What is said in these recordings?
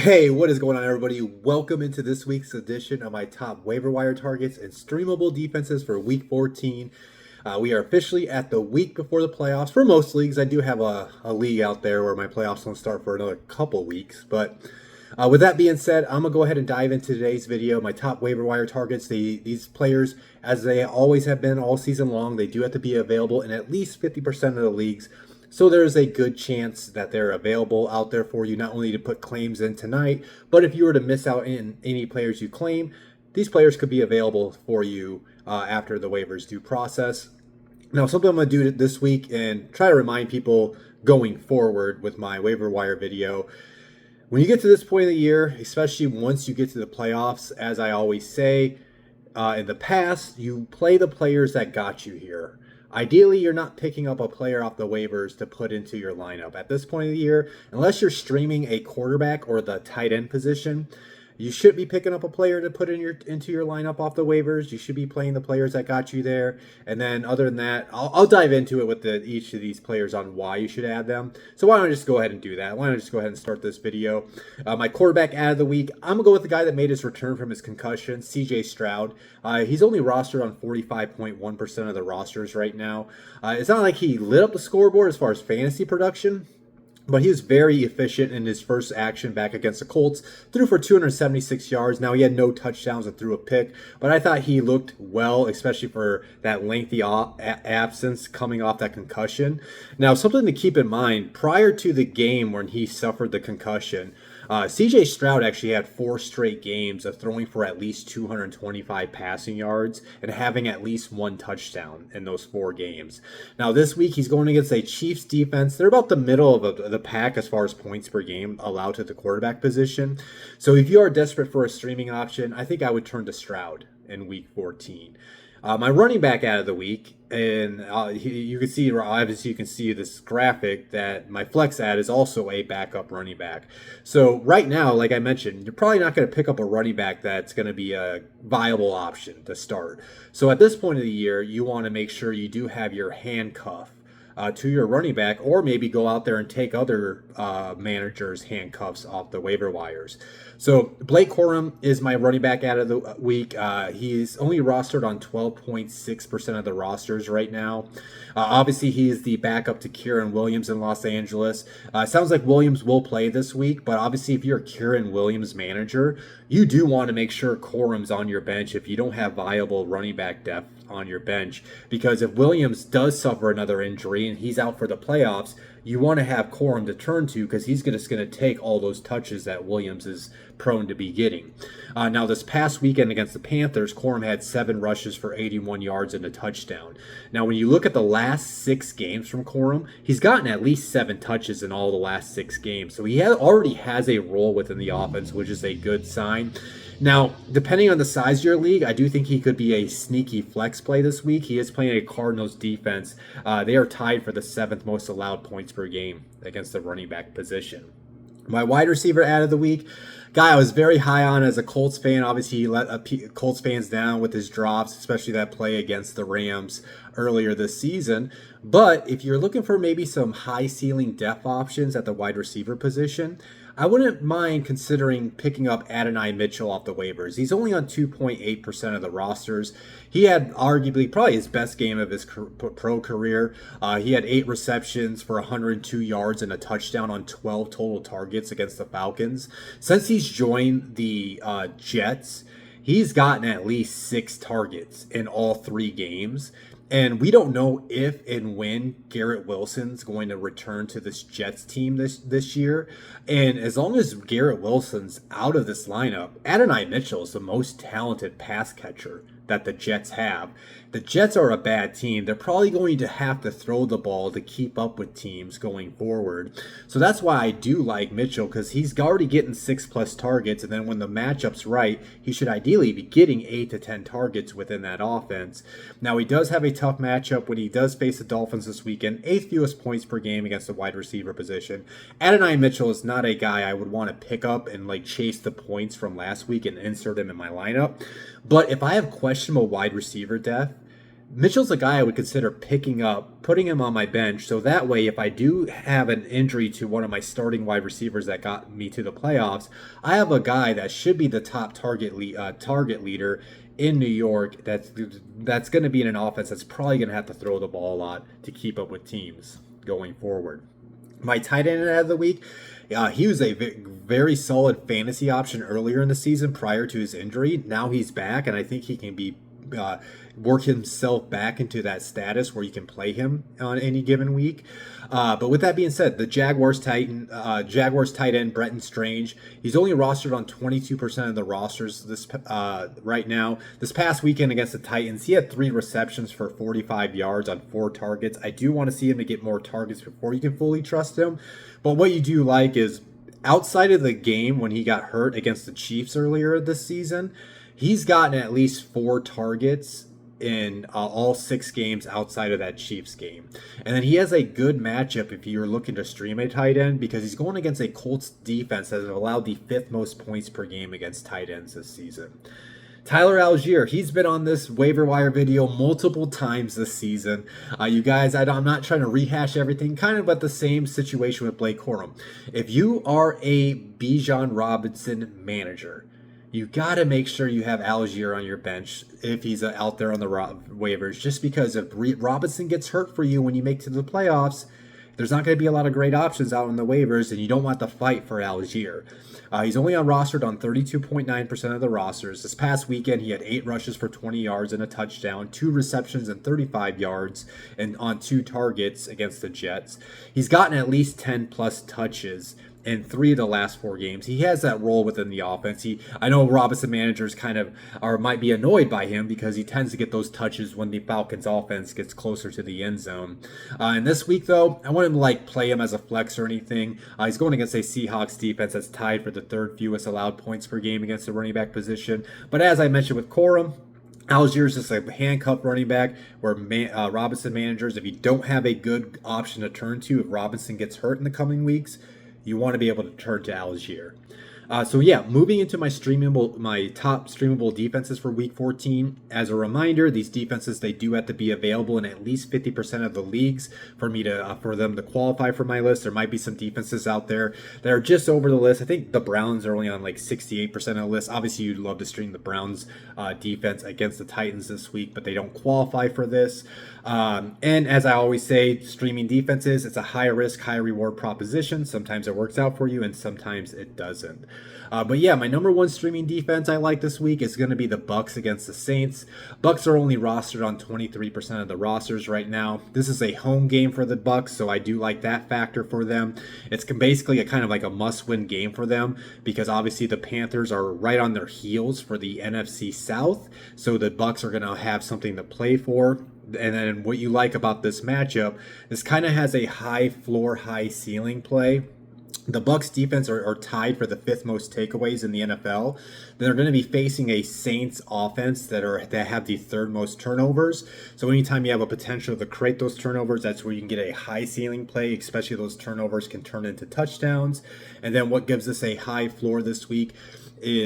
Hey, what is going on, everybody? Welcome into this week's edition of my top waiver wire targets and streamable defenses for Week 14. We are officially at the week before the playoffs for most leagues. I do have a league out there where my playoffs don't start for another couple weeks. But with that being said, I'm going to go ahead and dive into today's video. My top waiver wire targets. These players, as they always have been all season long, they do have to be available in at least 50% of the leagues. So there's a good chance that they're available out there for you, not only to put claims in tonight, but if you were to miss out in any players you claim, these players could be available for you after the waivers due process. Now, something I'm going to do this week and try to remind people going forward with my waiver wire video. When you get to this point of the year, especially once you get to the playoffs, as I always say, in the past, you play the players that got you here. Ideally, you're not picking up a player off the waivers to put into your lineup. At this point of the year, unless you're streaming a quarterback or the tight end position, you should be picking up a player to put into your lineup off the waivers. You should be playing the players that got you there. And then other than that, I'll dive into it with each of these players on why you should add them. So why don't I just go ahead and do that? Why don't I just go ahead and start this video? My quarterback ad of the week, I'm going to go with the guy that made his return from his concussion, CJ Stroud. He's only rostered on 45.1% of the rosters right now. It's not like he lit up the scoreboard as far as fantasy production, but he was very efficient in his first action back against the Colts. Threw for 276 yards. Now, he had no touchdowns and threw a pick, but I thought he looked well, especially for that lengthy absence coming off that concussion. Now, something to keep in mind, prior to the game when he suffered the concussion, CJ Stroud actually had 4 straight games of throwing for at least 225 passing yards and having at least 1 touchdown in those 4 games. Now, this week, he's going against a Chiefs defense. They're about the middle of the pack as far as points per game allowed to the quarterback position. So if you are desperate for a streaming option, I think I would turn to Stroud in Week 14. My running back out of the week, and you can see, obviously you can see this graphic that my flex ad is also a backup running back. So right now, like I mentioned, you're probably not going to pick up a running back that's going to be a viable option to start. So at this point of the year, you want to make sure you do have your handcuff to your running back, or maybe go out there and take other managers' handcuffs off the waiver wires. So Blake Corum is my running back out of the week. He's only rostered on 12.6% of the rosters right now. Obviously, he is the backup to Kieran Williams in Los Angeles. It sounds like Williams will play this week, but obviously if you're a Kieran Williams manager, you do want to make sure Corum's on your bench if you don't have viable running back depth on your bench, because if Williams does suffer another injury and he's out for the playoffs, you want to have Corum to turn to, because he's just going to take all those touches that Williams is prone to be getting. Now, this past weekend against the Panthers, Corum had 7 rushes for 81 yards and a touchdown. Now, when you look at the last 6 games from Corum, he's gotten at least 7 touches in all the last 6 games. So he already has a role within the offense, which is a good sign. Now, depending on the size of your league, I do think he could be a sneaky flex play this week. He is playing a Cardinals defense. They are tied for the 7th most allowed points per game against the running back position. My wide receiver ad of the week, guy I was very high on as a Colts fan. Obviously, he let Colts fans down with his drops, especially that play against the Rams earlier this season. But if you're looking for maybe some high ceiling depth options at the wide receiver position, I wouldn't mind considering picking up Adonai Mitchell off the waivers. He's only on 2.8% of the rosters. He had arguably probably his best game of his pro career. He had 8 receptions for 102 yards and a touchdown on 12 total targets against the Falcons. Since he's joined the Jets, he's gotten at least 6 targets in all 3 games. And we don't know if and when Garrett Wilson's going to return to this Jets team this year. And as long as Garrett Wilson's out of this lineup, Adonai Mitchell is the most talented pass catcher that the Jets have. The Jets are a bad team. They're probably going to have to throw the ball to keep up with teams going forward. So that's why I do like Mitchell, because he's already getting 6+ targets. And then when the matchup's right, he should ideally be getting 8 to 10 targets within that offense. Now, he does have a tough matchup when he does face the Dolphins this weekend. 8th fewest points per game against the wide receiver position. Adonai Mitchell is not a guy I would want to pick up and chase the points from last week and insert him in my lineup. But if I have questionable wide receiver depth, Mitchell's a guy I would consider picking up, putting him on my bench. So that way, if I do have an injury to one of my starting wide receivers that got me to the playoffs, I have a guy that should be the top target leader in New York. That's going to be in an offense that's probably going to have to throw the ball a lot to keep up with teams going forward. My tight end of the week, he was a very solid fantasy option earlier in the season prior to his injury. Now he's back, and I think he can be work himself back into that status where you can play him on any given week. But with that being said, the Jaguars tight end Brenton Strange, he's only rostered on 22% of the rosters this right now. This past weekend against the Titans, he had 3 receptions for 45 yards on 4 targets. I do want to see him to get more targets before you can fully trust him. But what you do like is outside of the game when he got hurt against the Chiefs earlier this season, he's gotten at least 4 targets in all 6 games outside of that Chiefs game. And then he has a good matchup if you're looking to stream a tight end because he's going against a Colts defense that has allowed the 5th most points per game against tight ends this season. Tyler Algier, he's been on this waiver wire video multiple times this season. You guys, I'm not trying to rehash everything, kind of about the same situation with Blake Corum. If you are a Bijan Robinson manager, you got to make sure you have Algier on your bench if he's out there on the waivers, just because if Robinson gets hurt for you when you make to the playoffs, there's not going to be a lot of great options out on the waivers, and you don't want to fight for Algier. He's only rostered on 32.9% of the rosters. This past weekend, he had 8 rushes for 20 yards and a touchdown, 2 receptions and 35 yards, and on 2 targets against the Jets. He's gotten at least 10 plus touches in 3 of the last 4 games. He has that role within the offense. I know Robinson managers kind of might be annoyed by him because he tends to get those touches when the Falcons offense gets closer to the end zone. And this week, though, I want him to play him as a flex or anything. He's going against a Seahawks defense that's tied for the 3rd fewest allowed points per game against the running back position. But as I mentioned with Corum, Algier is just a handcuffed running back where Robinson managers, if you don't have a good option to turn to, if Robinson gets hurt in the coming weeks, you want to be able to turn to Algier. So yeah, moving into my top streamable defenses for Week 14. As a reminder, these defenses, they do have to be available in at least 50% of the leagues for them to qualify for my list. There might be some defenses out there that are just over the list. I think the Browns are only on 68% of the list. Obviously, you'd love to stream the Browns defense against the Titans this week, but they don't qualify for this. And as I always say, streaming defenses, it's a high risk, high reward proposition. Sometimes it works out for you and sometimes it doesn't. But yeah, my number 1 streaming defense I like this week is going to be the Bucs against the Saints. Bucs are only rostered on 23% of the rosters right now. This is a home game for the Bucs, so I do like that factor for them. It's basically a kind of a must-win game for them because obviously the Panthers are right on their heels for the NFC South, so the Bucs are going to have something to play for. And then what you like about this matchup, this kind of has a high floor, high ceiling play. The Bucs defense are tied for the 5th most takeaways in the NFL. They're going to be facing a Saints offense that have the 3rd most turnovers. So anytime you have a potential to create those turnovers, that's where you can get a high ceiling play, especially those turnovers can turn into touchdowns. And then what gives us a high floor this week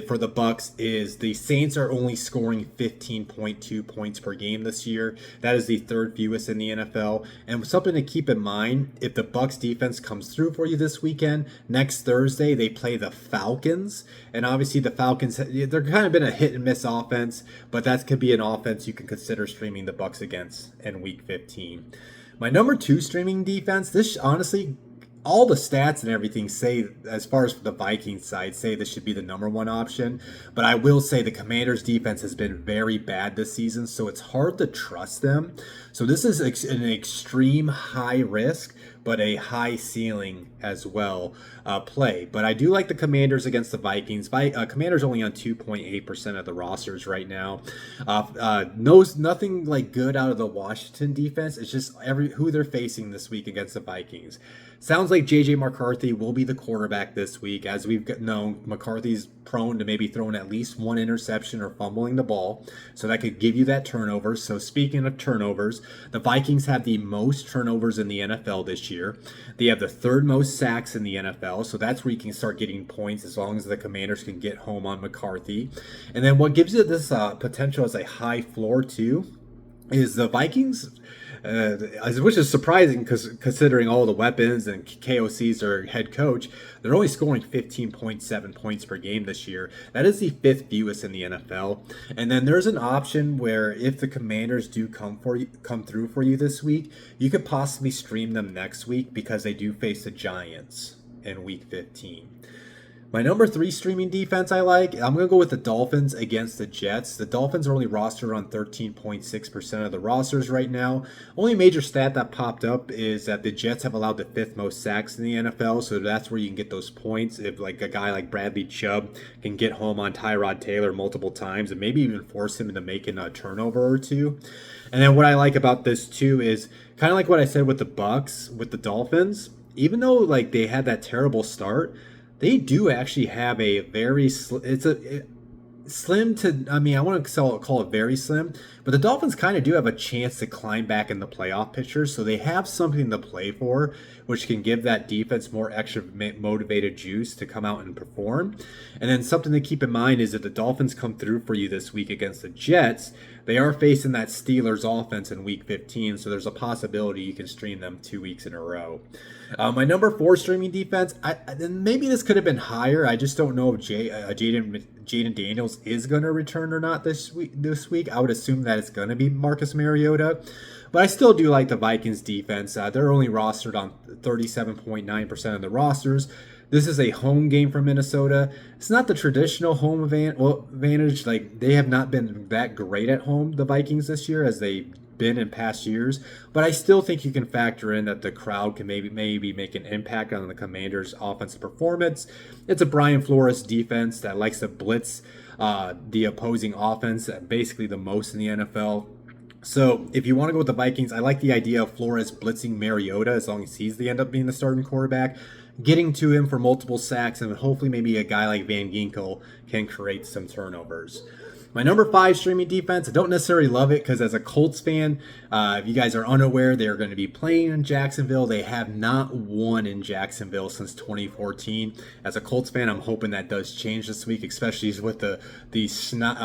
for the Bucs is the Saints are only scoring 15.2 points per game this year. That is the 3rd fewest in the NFL. And something to keep in mind, if the Bucs defense comes through for you this weekend, next Thursday they play the Falcons. And obviously the Falcons, they're kind of been a hit and miss offense, but that could be an offense you can consider streaming the Bucs against in Week 15. My number 2 streaming defense, this honestly, all the stats and everything say, as far as the Vikings side, say this should be the number 1 option. But I will say the Commanders' defense has been very bad this season, so it's hard to trust them. So this is an extreme high risk, but a high ceiling as well play. But I do like the Commanders against the Vikings. Commanders only on 2.8% of the rosters right now. Nothing good out of the Washington defense. It's just who they're facing this week against the Vikings. Sounds like J.J. McCarthy will be the quarterback this week. As we've known, McCarthy's prone to maybe throwing at least 1 interception or fumbling the ball. So that could give you that turnover. So speaking of turnovers, the Vikings have the most turnovers in the NFL this year. They have the 3rd most sacks in the NFL. So that's where you can start getting points as long as the Commanders can get home on McCarthy. And then what gives you this potential as a high floor too is the Vikings, which is surprising because considering all the weapons and KOC's their head coach, they're only scoring 15.7 points per game this year. That is the fifth fewest in the NFL. And then there's an option where if the Commanders do come through for you this week, you could possibly stream them next week because they do face the Giants in Week 15. My number 3 streaming defense I like, I'm going to go with the Dolphins against the Jets. The Dolphins are only rostered on 13.6% of the rosters right now. Only major stat that popped up is that the Jets have allowed the 5th most sacks in the NFL, so that's where you can get those points. If like a guy like Bradley Chubb can get home on Tyrod Taylor multiple times and maybe even force him into making a turnover or two. And then what I like about this too is kind of like what I said with the Bucks, with the Dolphins, even though like they had that terrible start, they do actually have a very slim to, I mean, I want to call it very slim, but the Dolphins kind of do have a chance to climb back in the playoff picture, so they have something to play for, which can give that defense more extra motivated juice to come out and perform. And then something to keep in mind is that the Dolphins come through for you this week against the Jets, they are facing that Steelers offense in Week 15, so there's a possibility you can stream them 2 weeks in a row. My number 4 streaming defense, maybe this could have been higher. I just don't know if Jaden Daniels is going to return or not this week. I would assume that it's going to be Marcus Mariota. But I still do like the Vikings defense. They're only rostered on 37.9% of the rosters. This is a home game for Minnesota. It's not the traditional home advantage. Like, they have not been that great at home, the Vikings, this year, as they've been in past years. But I still think you can factor in that the crowd can maybe make an impact on the Commanders' offensive performance. It's a Brian Flores defense that likes to blitz the opposing offense basically the most in the NFL. So if you want to go with the Vikings, I like the idea of Flores blitzing Mariota as long as he's the end up being the starting quarterback, getting to him for multiple sacks, and hopefully maybe a guy like Van Ginkel can create some turnovers. My number 5 streaming defense, I don't necessarily love it because as a Colts fan, if you guys are unaware, they are going to be playing in Jacksonville. They have not won in Jacksonville since 2014. As a Colts fan, I'm hoping that does change this week, especially with the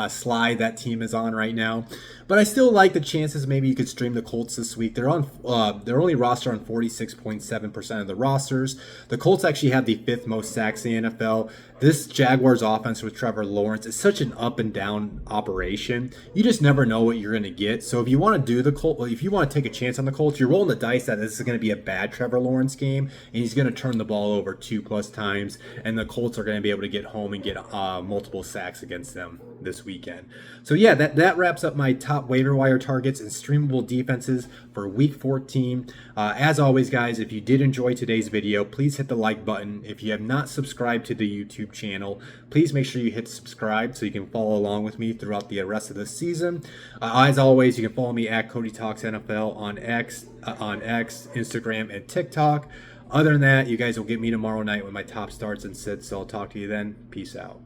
slide that team is on right now. But I still like the chances maybe you could stream the Colts this week. They're only rostered on 46.7% of the rosters. The Colts actually have the 5th most sacks in the NFL. This Jaguars offense with Trevor Lawrence is such an up and down operation. You just never know what you're going to get. So if you want to do the Colts, if you want to take a chance on the Colts, you're rolling the dice that this is going to be a bad Trevor Lawrence game, and he's going to turn the ball over 2+ times, and the Colts are going to be able to get home and get multiple sacks against them this weekend. So yeah, that wraps up my top waiver wire targets and streamable defenses for Week 14. As always, guys, if you did enjoy today's video, please hit the like button. If you have not subscribed to the YouTube channel, please make sure you hit subscribe so you can follow along with me throughout the rest of the season. As always, you can follow me at Cody Talks NFL on X, Instagram, and TikTok. Other than that, you guys will get me tomorrow night when my top starts and sits. So I'll talk to you then. Peace out.